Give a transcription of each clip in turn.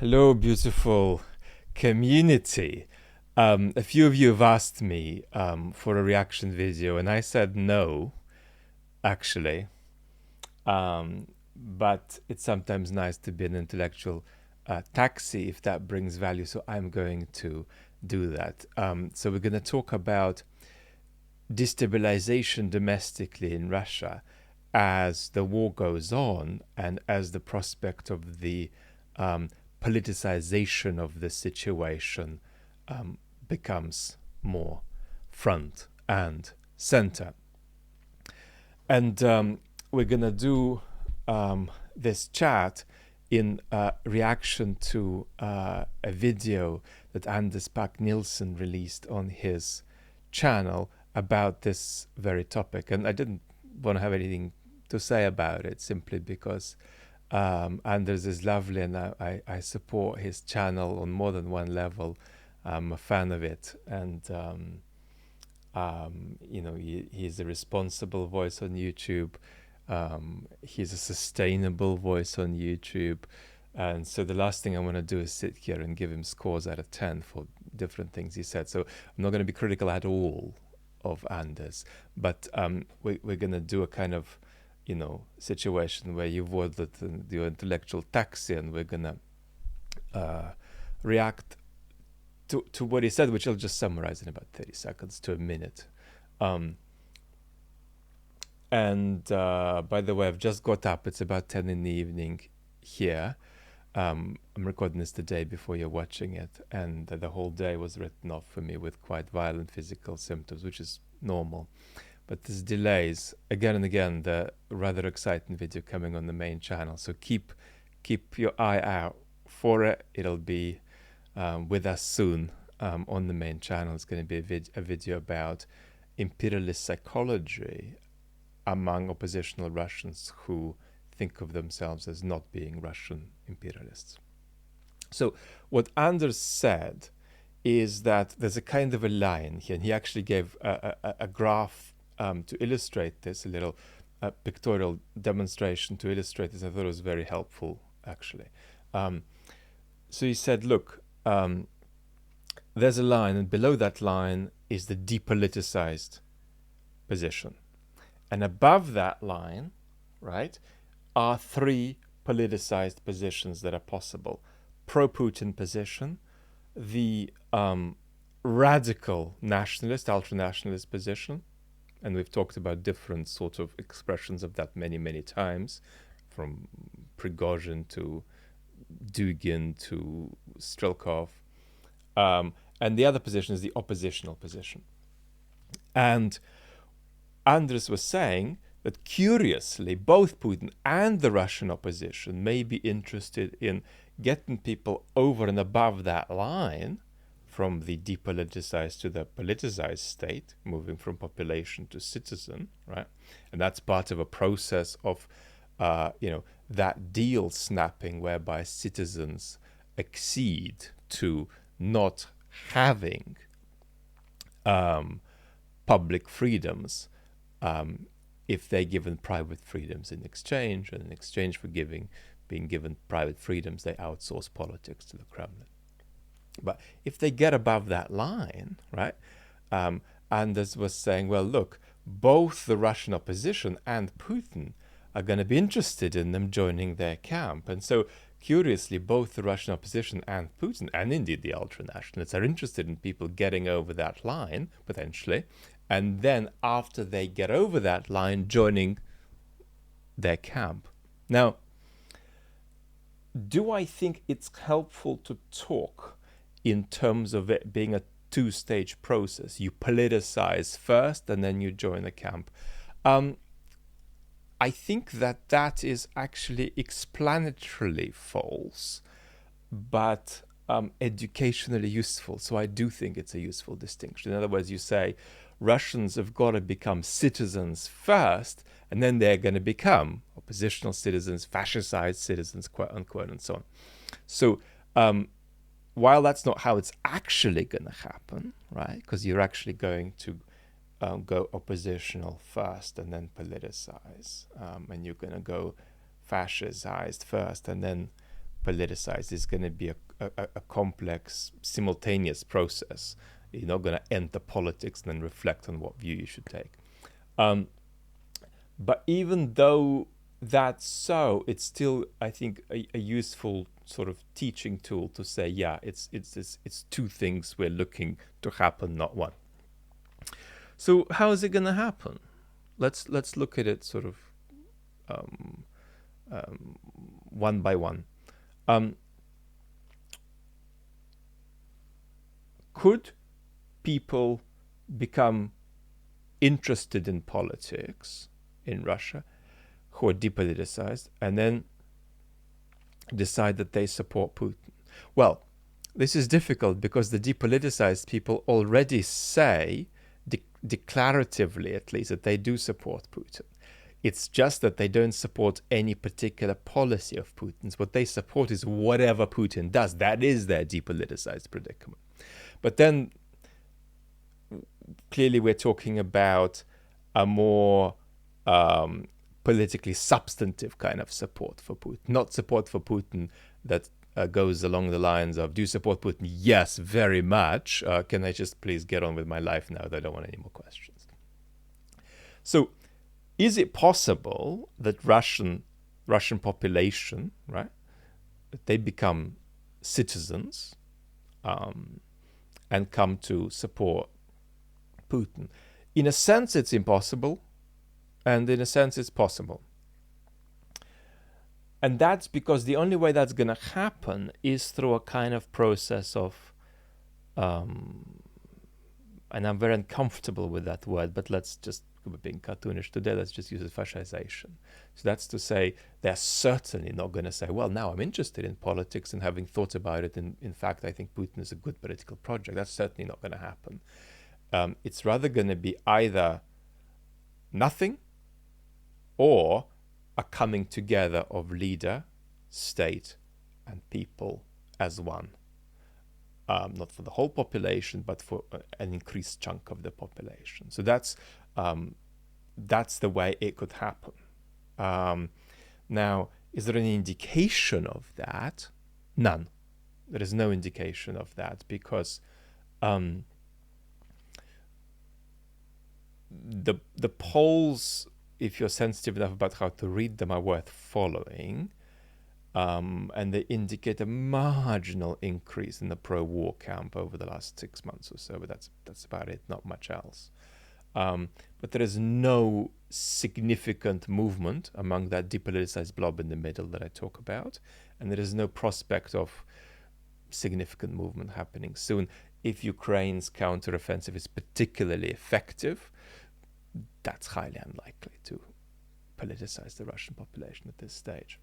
Hello, beautiful community. A few of you have asked me for a reaction video, and I said no, actually. But it's sometimes nice to be an intellectual taxi if that brings value, so I'm going to do that. So we're going to talk about destabilization domestically in Russia as the war goes on and as the prospect of the politicization of the situation becomes more front and center. And we're going to do this chat in reaction to a video that Anders Bak Nielsen released on his channel about this very topic. And I didn't want to have anything to say about it simply because Anders is lovely and I support his channel on more than one level. I'm a fan of it, and he's a responsible voice on YouTube. He's a sustainable voice on YouTube, and so the last thing I want to do is sit here and give him scores out of 10 for different things he said. So I'm not going to be critical at all of Anders, but we're going to do a kind of situation where you've ordered your intellectual taxi, and we're going to react to what he said, which I'll just summarize in about 30 seconds to a minute. And by the way, I've just got up. It's about 10 in the evening here. I'm recording this the day before you're watching it, and the whole day was written off for me with quite violent physical symptoms, which is normal. But there's delays again and again. The rather exciting video coming on the main channel, so keep your eye out for it. It'll be with us soon on the main channel. It's going to be a video about imperialist psychology among oppositional Russians who think of themselves as not being Russian imperialists. So what Anders said is that there's a kind of a line here, and he actually gave a graph to illustrate this, a little pictorial demonstration to illustrate this. I thought it was very helpful, actually. So he said, look, there's a line, and below that line is the depoliticized position. And above that line, right, are three politicized positions that are possible. Pro-Putin position, the radical nationalist, ultra-nationalist position, and we've talked about different sort of expressions of that many, many times, from Prigozhin to Dugin to Strelkov. And the other position is the oppositional position. And Andres was saying that curiously, both Putin and the Russian opposition may be interested in getting people over and above that line, from the depoliticized to the politicized state, moving from population to citizen, right? And that's part of a process of, that deal snapping whereby citizens accede to not having public freedoms if they're given private freedoms in exchange, and in exchange for being given private freedoms, they outsource politics to the Kremlin. But if they get above that line, right, Anders was saying, well, look, both the Russian opposition and Putin are going to be interested in them joining their camp. And so, curiously, both the Russian opposition and Putin, and indeed the ultra-nationalists, are interested in people getting over that line, potentially, and then after they get over that line, joining their camp. Now, do I think it's helpful to talk in terms of it being a two-stage process? You politicize first and then you join the camp. I think that is actually explanatorily false, but educationally useful. So I do think it's a useful distinction. In other words, you say Russians have got to become citizens first, and then they're going to become oppositional citizens, fascist citizens, quote unquote, and so on. So while that's not how it's actually going to happen, right? Because you're actually going to go oppositional first and then politicize, and you're going to go fascized first and then politicized. It's going to be a complex, simultaneous process. You're not going to enter politics and then reflect on what view you should take. But even though that's so, it's still, I think, a useful sort of teaching tool to say, yeah, it's two things we're looking to happen, not one. So how is it going to happen? Let's look at it sort of one by one. Could people become interested in politics in Russia who are depoliticized and then decide that they support Putin? Well, this is difficult because the depoliticized people already say, declaratively at least, that they do support Putin. It's just that they don't support any particular policy of Putin's. What they support is whatever Putin does. That is their depoliticized predicament. But then clearly we're talking about a more politically substantive kind of support for Putin, not support for Putin that goes along the lines of, do you support Putin? Yes, very much. Can I just please get on with my life now? I don't want any more questions. So is it possible that Russian population, right, that they become citizens and come to support Putin? In a sense, it's impossible, and in a sense, it's possible. And that's because the only way that's going to happen is through a kind of process of, and I'm very uncomfortable with that word, but let's just, being cartoonish today, let's just use it, fascization. So that's to say, they're certainly not going to say, well, now I'm interested in politics and having thought about it, and in fact, I think Putin is a good political project. That's certainly not going to happen. It's rather going to be either nothing or a coming together of leader, state, and people as one. Not for the whole population, but for an increased chunk of the population. So that's the way it could happen. Now, is there any indication of that? None. There is no indication of that because the polls, if you're sensitive enough about how to read them, are worth following. And they indicate a marginal increase in the pro-war camp over the last 6 months or so, but that's about it, not much else. But there is no significant movement among that depoliticized blob in the middle that I talk about, and there is no prospect of significant movement happening soon. If Ukraine's counteroffensive is particularly effective, that's highly unlikely to politicize the Russian population at this stage.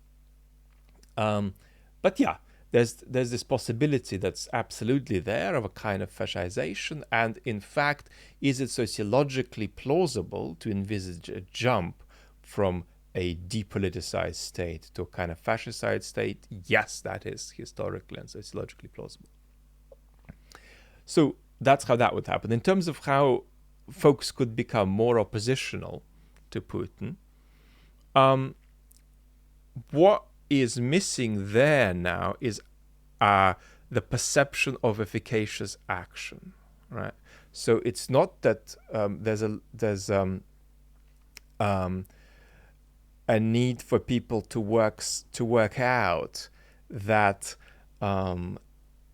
But yeah, there's this possibility that's absolutely there of a kind of fascization, and in fact, is it sociologically plausible to envisage a jump from a depoliticized state to a kind of fascist state? Yes, that is historically and sociologically plausible. So that's how that would happen. In terms of how folks could become more oppositional to Putin, what is missing there now is the perception of efficacious action, right? So it's not that there's a need for people to work out that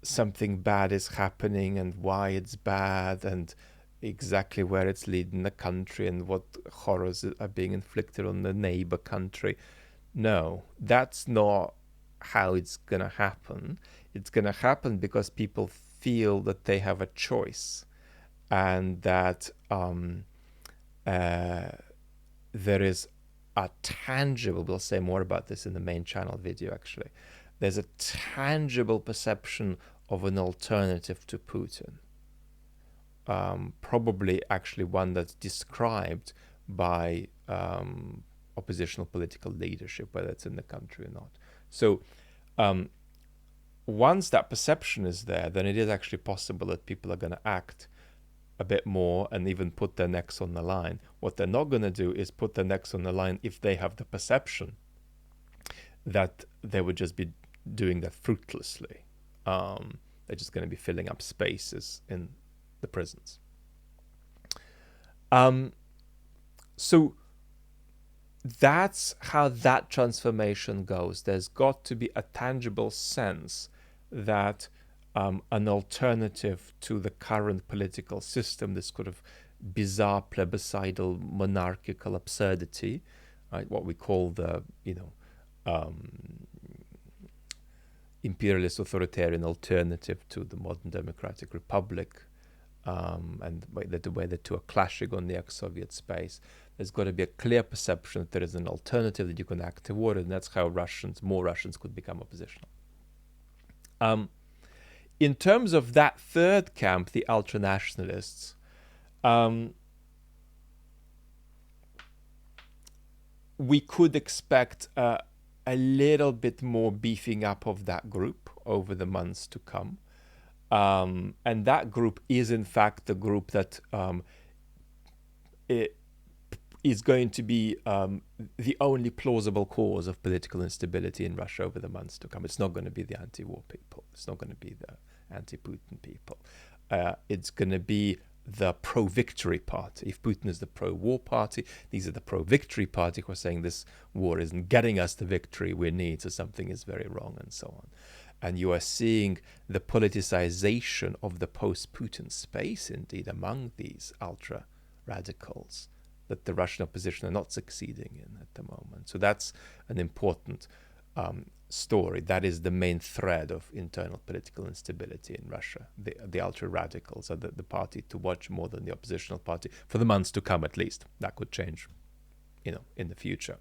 something bad is happening and why it's bad and exactly where it's leading the country and what horrors are being inflicted on the neighbor country. No, that's not how it's going to happen. It's going to happen because people feel that they have a choice and that there is a tangible, we'll say more about this in the main channel video actually, there's a tangible perception of an alternative to Putin. Probably actually one that's described by oppositional political leadership, whether it's in the country or not. So once that perception is there, then it is actually possible that people are going to act a bit more and even put their necks on the line. What they're not going to do is put their necks on the line if they have the perception that they would just be doing that fruitlessly. They're just going to be filling up spaces in the prisons. So that's how that transformation goes. There's got to be a tangible sense that an alternative to the current political system, this sort of bizarre plebiscital monarchical absurdity, right? What we call the, imperialist authoritarian alternative to the modern democratic republic, and the way the two are clashing on the ex-Soviet space. There's got to be a clear perception that there is an alternative that you can act toward, and that's how more Russians could become oppositional. In terms of that third camp, the ultranationalists, we could expect a little bit more beefing up of that group over the months to come. And that group is, in fact, the group that is going to be the only plausible cause of political instability in Russia over the months to come. It's not going to be the anti-war people. It's not going to be the anti-Putin people. It's going to be the pro-victory party. If Putin is the pro-war party, these are the pro-victory party who are saying this war isn't getting us the victory we need, so something is very wrong, and so on. And you are seeing the politicization of the post-Putin space, indeed, among these ultra-radicals that the Russian opposition are not succeeding in at the moment. So that's an important story. That is the main thread of internal political instability in Russia. The ultra-radicals are the party to watch more than the oppositional party, for the months to come at least. That could change, in the future.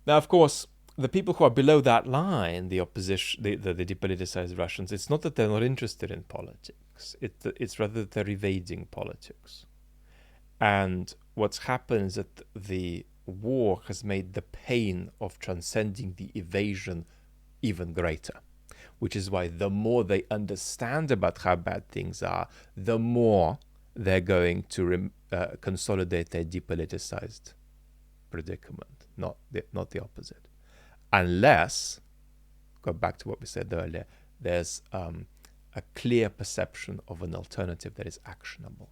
Now, of course, the people who are below that line, the opposition, the depoliticized Russians, it's not that they're not interested in politics. It's rather that they're evading politics. And what's happened is that the war has made the pain of transcending the evasion even greater, which is why the more they understand about how bad things are, the more they're going to consolidate their depoliticized predicament, not the opposite. Unless, go back to what we said earlier, there's a clear perception of an alternative that is actionable.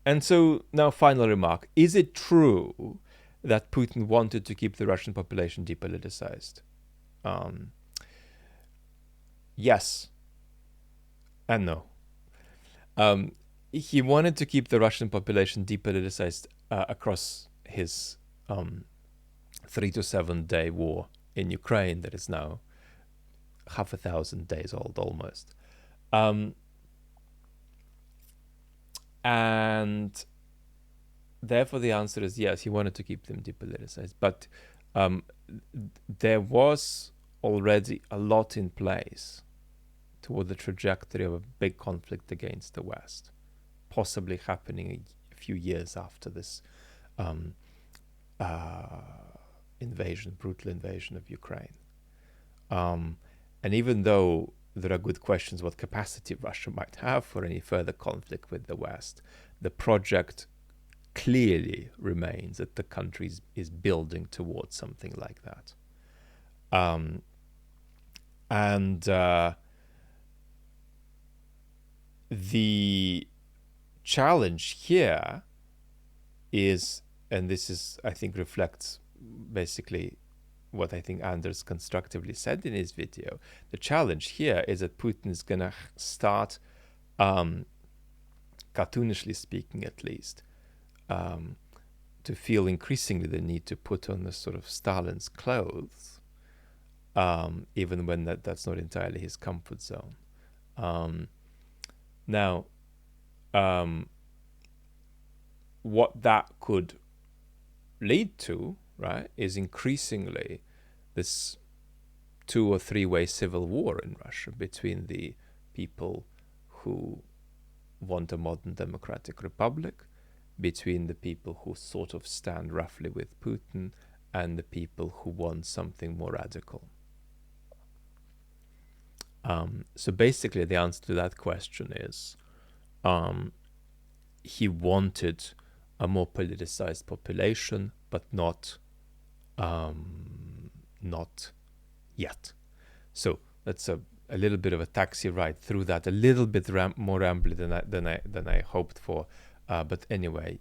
And so now, final remark. Is it true that Putin wanted to keep the Russian population depoliticized? Yes and no. He wanted to keep the Russian population depoliticized across his 3 to 7 day war in Ukraine that is now 1,000 days old almost. And therefore the answer is yes, he wanted to keep them depoliticized. But there was already a lot in place toward the trajectory of a big conflict against the West, possibly happening a few years after this brutal invasion of Ukraine. And even though there are good questions what capacity Russia might have for any further conflict with the West, the project clearly remains that the country is building towards something like that. The challenge here is, and this is, I think, reflects basically what I think Anders constructively said in his video. The challenge here is that Putin is going to start, cartoonishly speaking at least, to feel increasingly the need to put on the sort of Stalin's clothes, even when that's not entirely his comfort zone. Now, what that could lead to, right, is increasingly this 2 or 3 way civil war in Russia between the people who want a modern democratic republic, between the people who sort of stand roughly with Putin, and the people who want something more radical. So basically the answer to that question is he wanted a more politicized population, but not Not yet. So that's a little bit of a taxi ride through that, a little bit more rambly than I hoped for. But anyway,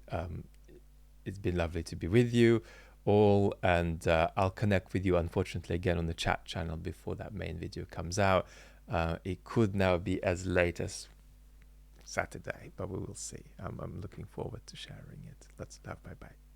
it's been lovely to be with you all, and I'll connect with you, unfortunately, again on the chat channel before that main video comes out. It could now be as late as Saturday, but we will see. I'm looking forward to sharing it. Let's love. Bye bye.